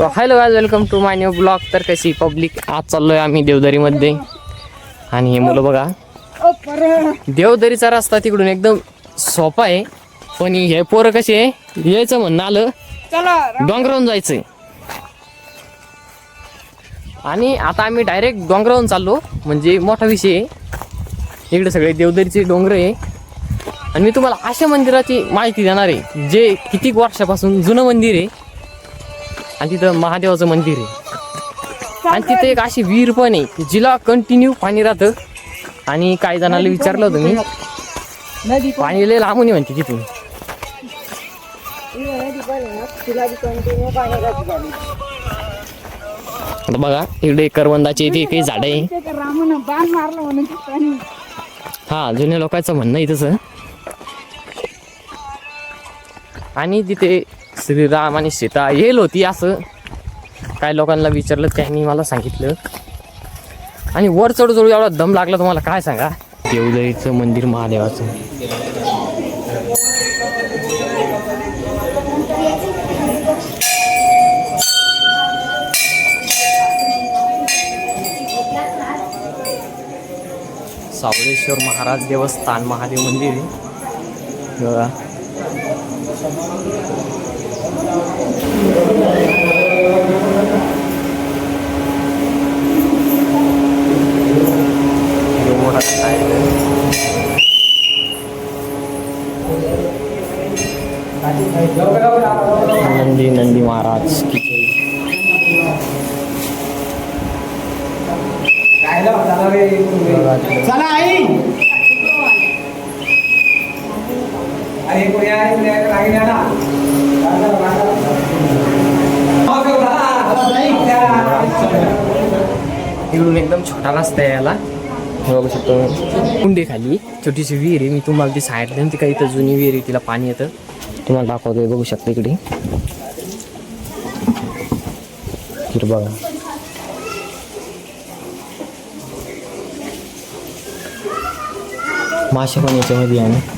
Hello guys, welcome to my new blog. तर कशी public, आज चाललोय आम्ही देवदरीमध्ये. आणि हे मुलं बघा, देवदरीचा रस्ता तिकडून एकदम सोपा आहे, पण हे पोरं कसे यायचं म्हणणं आलं डोंगरावरून जायचंय. आणि आता आम्ही डायरेक्ट डोंगरावरून चाललो, म्हणजे मोठा विषय आहे. इकडे सगळे देवदरीचे डोंगर आहे. आणि मी तुम्हाला अशा मंदिराची माहिती देणार आहे जे किती वर्षापासून जुनं मंदिर आहे. आणि तिथं महादेवाचं मंदिर आहे. आणि तिथं एक अशी विहीर पण आहे जिला कंटिन्यू पाणी राहतं. आणि काही जणांना विचारलं होतं मी, पाणी लय लांबून म्हणते तिथून. आता बघा इकडे करवंदाचे इथे काही झाड आहे. हा, जुन्या लोकांचं म्हणणं आहे तसं. आणि तिथे श्रीराम आणि सीता येईल होती असं काय लोकांना विचारलं, त्यांनी मला सांगितलं. आणि वर चढू एवढा दम लागला तुम्हाला काय सांगा. देवदरीचं मंदिर महादेवाचं. सावळेश्वर महाराज देवस्थान महादेव मंदिर आहे बघा. नंदी महाराज की चला आई इकडून एकदम छोटा रस्ता आहे याला. बघू शकतो कुंडे खाली छोटीशी विहीर आहे. मी तुम्हाला ती सांगितलं ती काही इथं जुनी विहीर आहे, तिला पाणी येतं. तुम्हाला दाखवतोय, बघू शकता इकडे बघा. मासे पण याच्यामध्ये आहे.